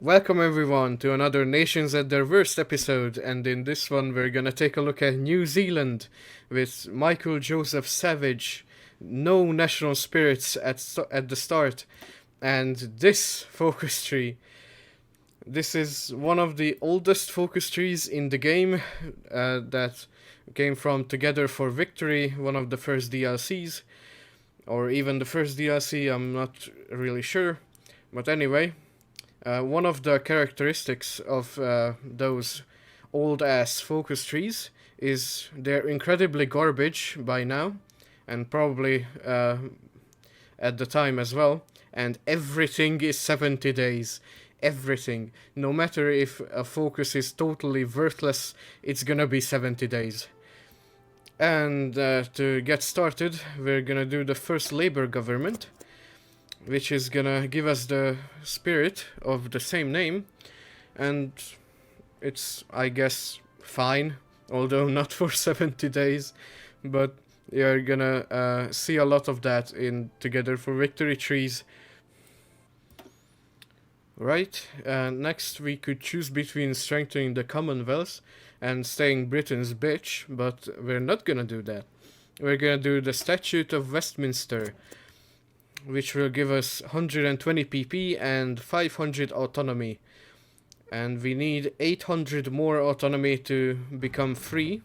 Welcome everyone to another Nations at Their Worst episode, and in this one we're gonna take a look at New Zealand with Michael Joseph Savage, no national spirits at the start, and this focus tree. This is one of the oldest focus trees in the game that came from Together for Victory, one of the first DLCs, or even the first DLC, I'm not really sure, but anyway. One of the characteristics of those old ass focus trees is they're incredibly garbage by now, and probably at the time as well. And everything is 70 days. Everything. No matter if a focus is totally worthless, it's gonna be 70 days. And to get started, we're gonna do the first labor government, which is gonna give us the spirit of the same name, and it's, I guess, fine, although not for 70 days, but you're gonna see a lot of that in Together for Victory trees. Right, next we could choose between strengthening the Commonwealth and staying Britain's bitch, but we're not gonna do that. We're gonna do the Statute of Westminster, which will give us 120 PP and 500 autonomy. And we need 800 more autonomy to become free.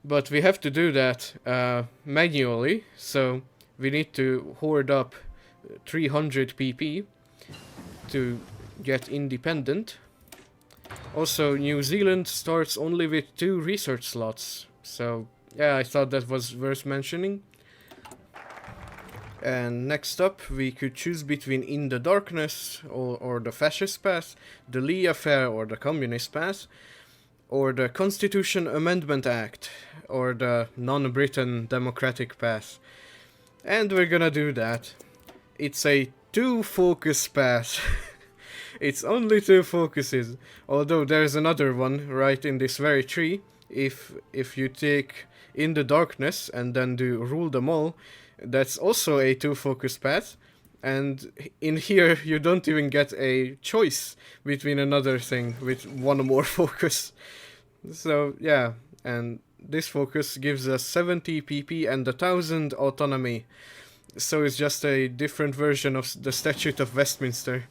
But we have to do that manually, so we need to hoard up 300 PP to get independent. Also, New Zealand starts only with 2 research slots, so yeah, I thought that was worth mentioning. And next up, we could choose between In the Darkness or the Fascist Path, the Lee Affair or the Communist Path, or the Constitution Amendment Act, or the non-Britain Democratic Path. And we're gonna do that. It's a 2-focus path. It's only 2 focuses, although there's another one right in this very tree. If you take In the Darkness and then do Rule Them All, that's also a 2-focus path, and in here you don't even get a choice between another thing with 1 more focus. So yeah, and this focus gives us 70 PP and 1000 autonomy. So it's just a different version of the Statute of Westminster.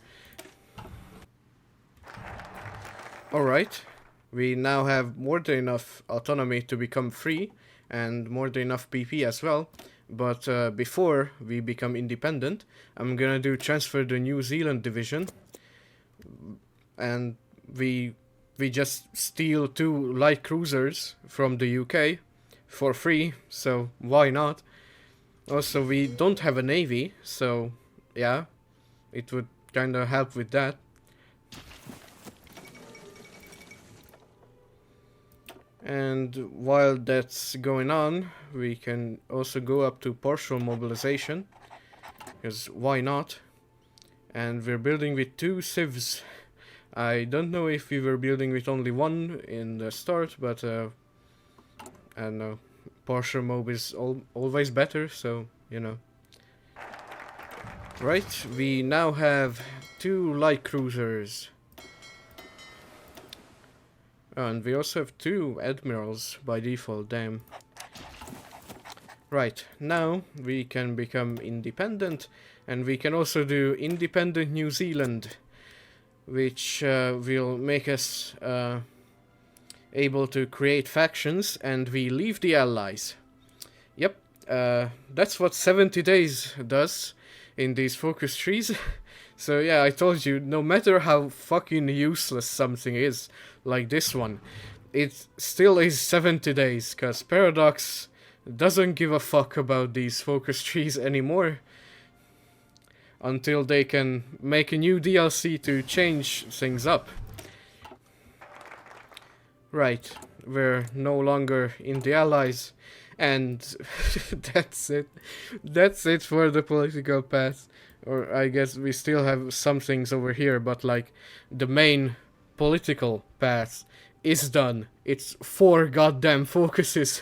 Alright, we now have more than enough autonomy to become free, and more than enough PP as well. But before we become independent, I'm gonna do transfer the New Zealand division, and we just steal 2 light cruisers from the UK for free, so why not? Also, we don't have a navy, so yeah, it would kinda help with that. And while that's going on, we can also go up to partial mobilization, because why not? And we're building with 2 civs. I don't know if we were building with only 1 in the start, but I don't know. Partial mob is always better, so you know. Right, we now have 2 light cruisers. And we also have 2 admirals by default, damn. Right, now we can become independent, and we can also do Independent New Zealand, which will make us able to create factions, and we leave the Allies. Yep, that's what 70 days does in these focus trees. So yeah, I told you, no matter how fucking useless something is, like this one, it still is 70 days, cause Paradox doesn't give a fuck about these focus trees anymore. Until they can make a new DLC to change things up. Right, we're no longer in the Allies, and that's it. That's it for the political path. Or I guess we still have some things over here, but like the main political path is done. It's 4 goddamn focuses.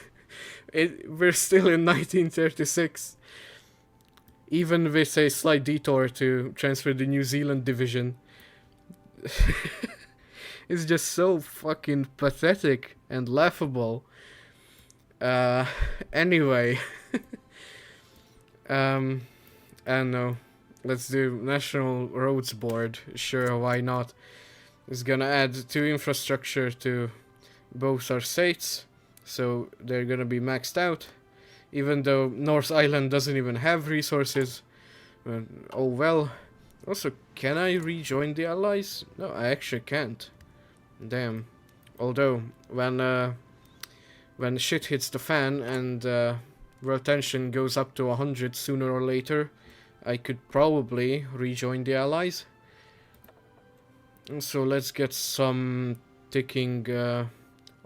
We're still in 1936. Even with a slight detour to transfer the New Zealand division. It's just so fucking pathetic and laughable. Anyway, I don't know. Let's do National Roads Board. Sure, why not? It's gonna add 2 infrastructure to both our states, so they're gonna be maxed out. Even though North Island doesn't even have resources. Oh well. Also, can I rejoin the Allies? No, I actually can't. Damn. Although, when shit hits the fan and world tension goes up to 100 sooner or later, I could probably rejoin the Allies. So let's get some ticking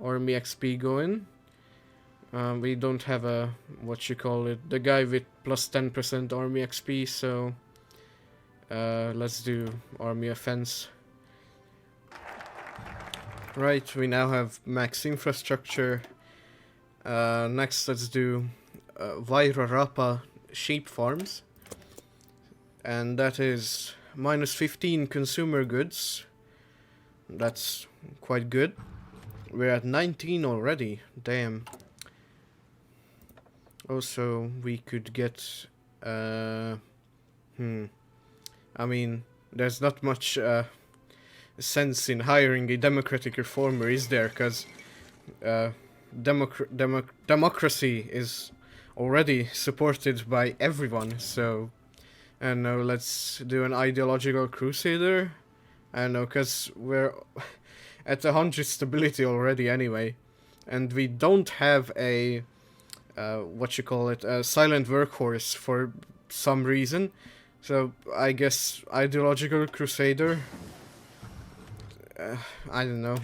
army XP going. We don't have a, what you call it, the guy with plus 10% army XP, so let's do army offense. Right, we now have max infrastructure. Next, let's do Vairarapa sheep farms. And that is minus 15 consumer goods. That's quite good. We're at 19 already. Damn. Also, we could get... I mean, there's not much sense in hiring a democratic reformer, is there? Because democracy is already supported by everyone, so... I don't know, let's do an ideological crusader. I don't know, because we're at 100 stability already anyway. And we don't have a... what you call it, a silent workhorse for some reason. So I guess ideological crusader. I don't know.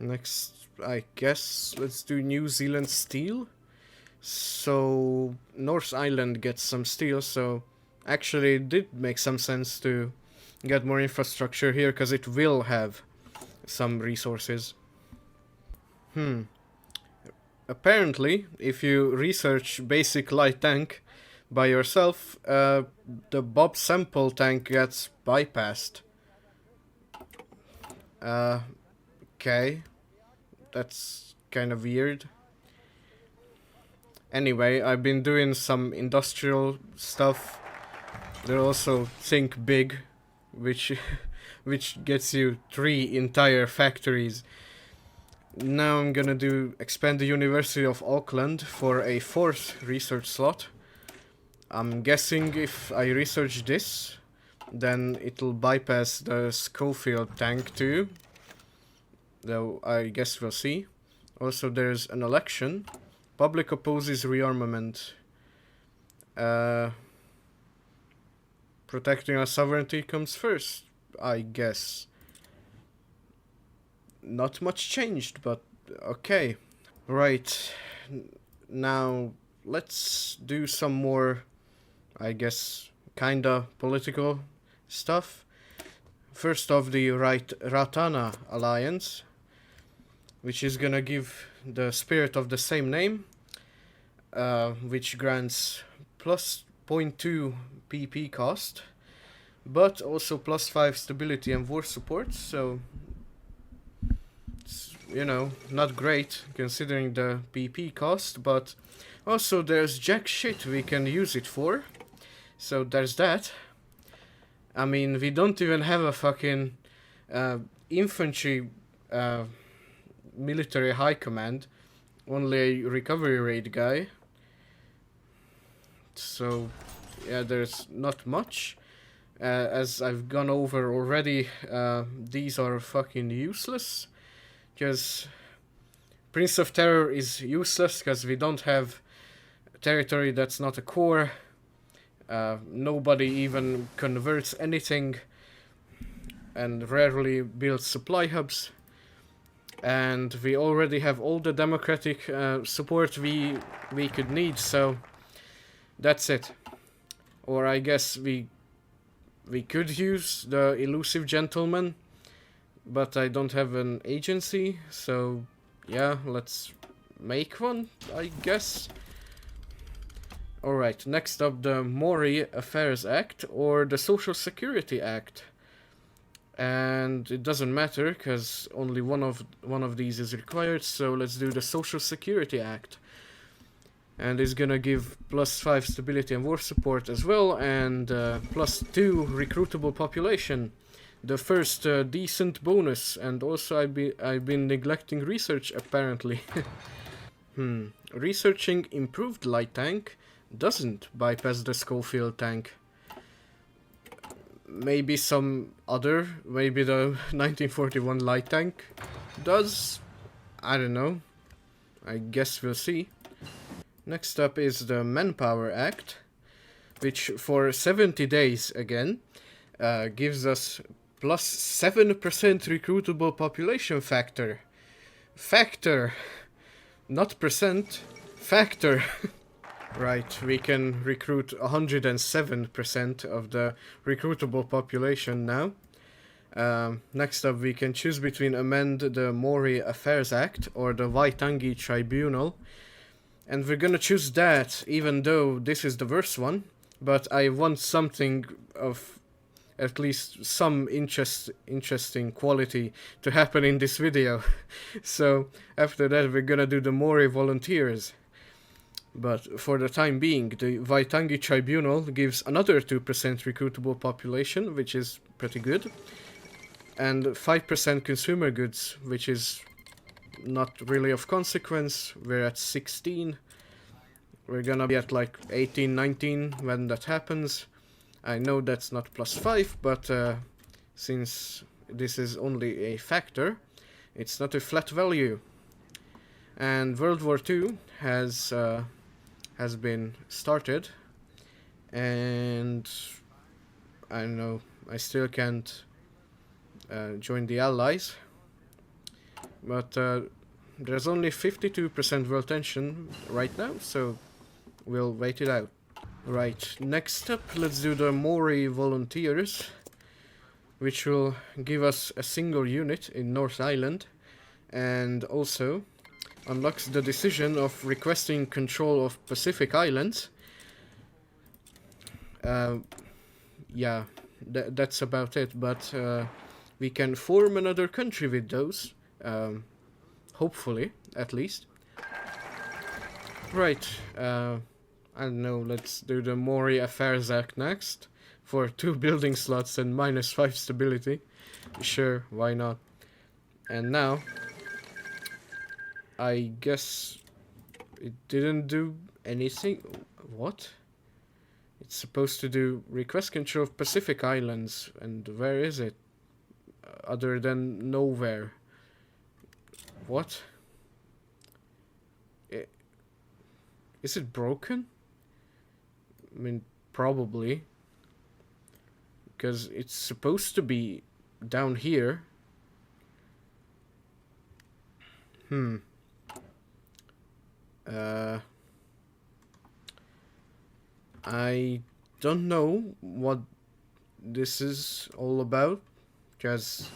Next, I guess let's do New Zealand steel. So North Island gets some steel, so actually it did make some sense to get more infrastructure here, because it will have some resources. Apparently, if you research basic light tank by yourself, the Bob Semple tank gets bypassed. Okay. That's kind of weird. Anyway, I've been doing some industrial stuff. They also think big, which gets you 3 entire factories. Now I'm gonna expand the University of Auckland for a 4th research slot. I'm guessing if I research this, then it'll bypass the Schofield tank too. Though I guess we'll see. Also, there's an election. Public opposes rearmament. Protecting our sovereignty comes first, I guess. Not much changed, but okay. Right. Now, let's do some more, I guess, kinda political stuff. First off, the Ratana Alliance, which is gonna give the spirit of the same name, which grants plus 0.2 PP cost, but also plus 5 stability and war support, so it's, you know, not great considering the PP cost, but also there's jack shit we can use it for, so there's that. I mean, we don't even have a fucking infantry military high command, only a recovery rate guy. So, yeah, there's not much. As I've gone over already, these are fucking useless. Because Prince of Terror is useless because we don't have territory that's not a core. Nobody even converts anything, and rarely builds supply hubs. And we already have all the democratic support we could need, so that's it. Or I guess we could use the elusive gentleman, but I don't have an agency, so yeah, let's make one, I guess. Alright, next up, the Maori Affairs Act, or the Social Security Act. And it doesn't matter because only one of these is required, so let's do the Social Security Act. And it's gonna give +5 stability and war support as well, and +2 recruitable population. The first decent bonus, and also I've been neglecting research apparently. Researching improved light tank doesn't bypass the Schofield tank. Maybe some other, maybe the 1941 light tank does. I don't know. I guess we'll see. Next up is the Manpower Act, which for 70 days again gives us +7% recruitable population factor. Factor, not percent, factor. Right, we can recruit 107% of the recruitable population now. Next up, we can choose between amend the Mori Affairs Act or the Waitangi Tribunal. And we're gonna choose that, even though this is the worst one. But I want something of at least some interesting quality to happen in this video. So after that, we're gonna do the Mori Volunteers. But for the time being, the Waitangi Tribunal gives another 2% recruitable population, which is pretty good. And 5% consumer goods, which is not really of consequence. We're at 16. We're gonna be at like 18, 19 when that happens. I know that's not +5, but since this is only a factor, it's not a flat value. And World War II has been started, and I don't know, I still can't join the Allies, but there's only 52% world tension right now, so we'll wait it out. Right, next up, let's do the Mori Volunteers, which will give us a single unit in North Island, and also unlocks the decision of requesting control of Pacific Islands. Yeah, that's about it, but we can form another country with those, hopefully, at least. Right, I don't know, let's do the Mori Affairs Act next, for 2 building slots and -5 stability. Sure, why not? And now, I guess it didn't do anything. What? It's supposed to do request control of Pacific Islands, and where is it? Other than nowhere. What? Is it broken? I mean, probably. Because it's supposed to be down here. I don't know what this is all about, because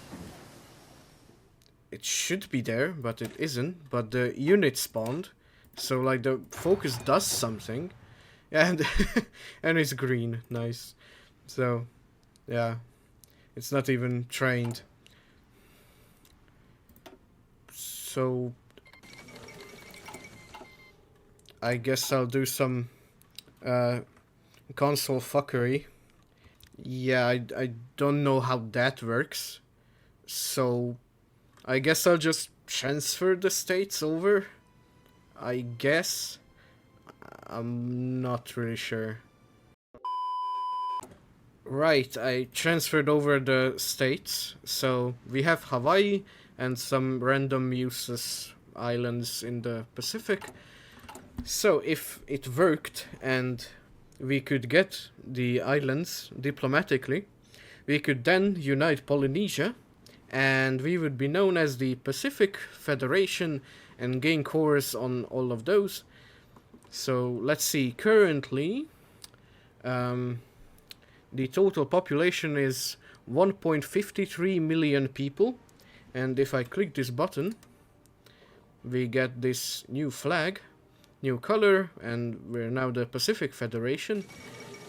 it should be there, but it isn't. But the unit spawned, so like the focus does something, and and it's green, nice. So yeah, it's not even trained. So I guess I'll do some console fuckery. Yeah, I don't know how that works. So I guess I'll just transfer the states over. I guess. I'm not really sure. Right, I transferred over the states. So we have Hawaii and some random useless islands in the Pacific. So if it worked and we could get the islands diplomatically, we could then unite Polynesia, and we would be known as the Pacific Federation and gain cores on all of those. So let's see, currently the total population is 1.53 million people, and if I click this button, we get this new flag, new color, and we're now the Pacific Federation.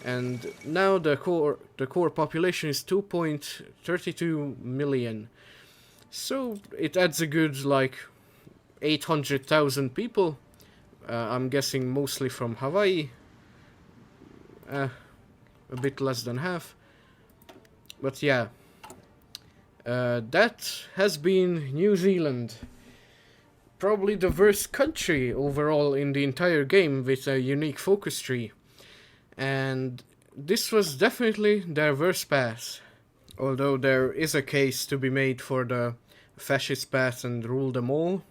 and now the core population is 2.32 million. So it adds a good like 800,000 people. I'm guessing mostly from Hawaii. A bit less than half. But yeah. That has been New Zealand. Probably the worst country overall in the entire game with a unique focus tree. And this was definitely their worst pass. Although there is a case to be made for the fascist path and rule them all.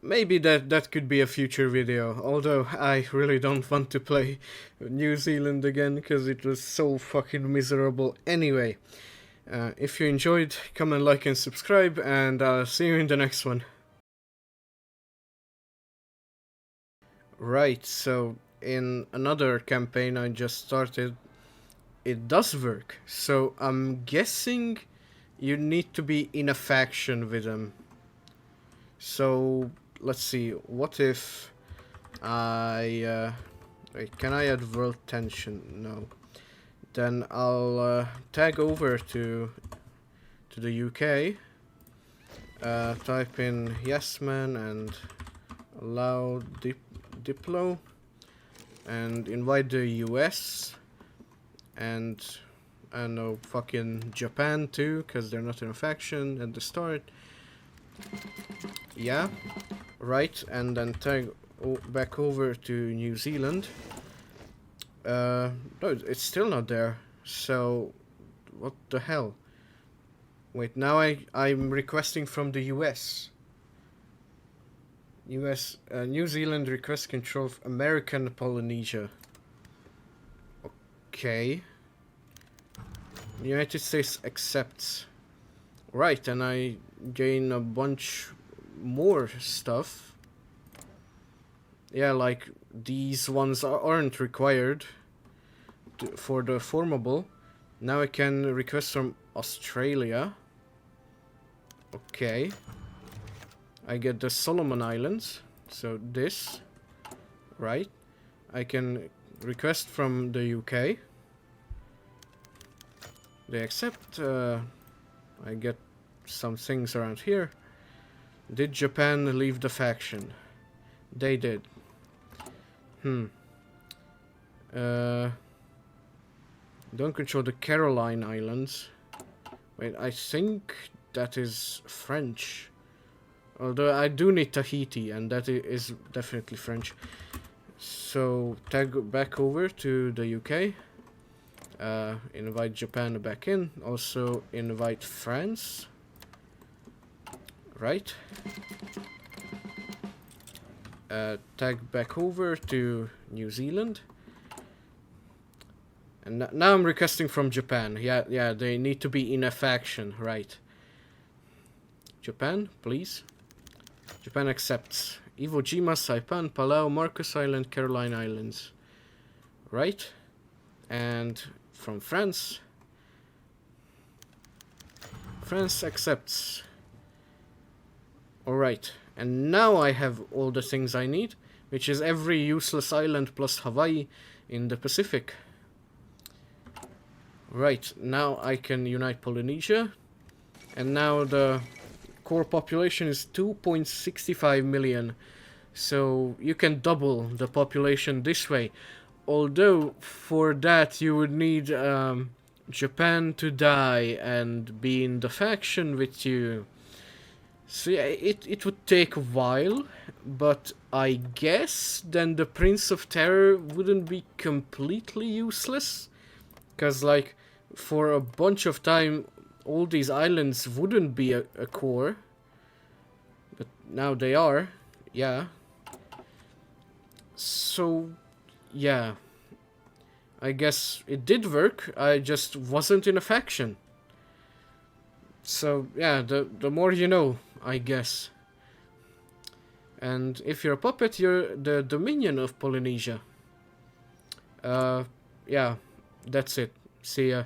Maybe that could be a future video, although I really don't want to play New Zealand again because it was so fucking miserable anyway. If you enjoyed, comment, like and subscribe, and I'll see you in the next one. Right, so in another campaign I just started, it does work. So I'm guessing you need to be in a faction with them. So let's see, what if I wait, can I add world tension? No. Then I'll tag over to the UK, type in yes man and allow Diplo, and invite the US, and I don't know, fucking Japan too, because they're not in a faction at the start. Yeah, right, and then tag back over to New Zealand. No, it's still not there. So, what the hell? Wait, now I'm requesting from the US. New Zealand request control of American Polynesia. Okay. United States accepts. Right, and I gain a bunch more stuff. Yeah, like these ones aren't required for the formable. Now I can request from Australia. Okay. I get the Solomon Islands. So this. Right. I can request from the UK. They accept. I get some things around here. Did Japan leave the faction? They did. Don't control the Caroline Islands. Wait, I think that is French. Although I do need Tahiti, and that is definitely French. So tag back over to the UK. Invite Japan back in. Also invite France. Right. Tag back over to New Zealand. And now I'm requesting from Japan. Yeah, they need to be in a faction, right. Japan, please. Japan accepts. Iwo Jima, Saipan, Palau, Marcus Island, Caroline Islands. Right. And from France. France accepts. Alright. And now I have all the things I need, which is every useless island plus Hawaii in the Pacific. Right, now I can unite Polynesia. And now the core population is 2.65 million. So you can double the population this way. Although for that you would need Japan to die and be in the faction with you. So yeah, it would take a while, but I guess then the Prince of Terror wouldn't be completely useless. Because like, for a bunch of time, all these islands wouldn't be a core. But now they are, yeah. So, yeah. I guess it did work, I just wasn't in a faction. So, yeah, the more you know, I guess. And if you're a puppet, you're the Dominion of Polynesia. Yeah, that's it. See ya.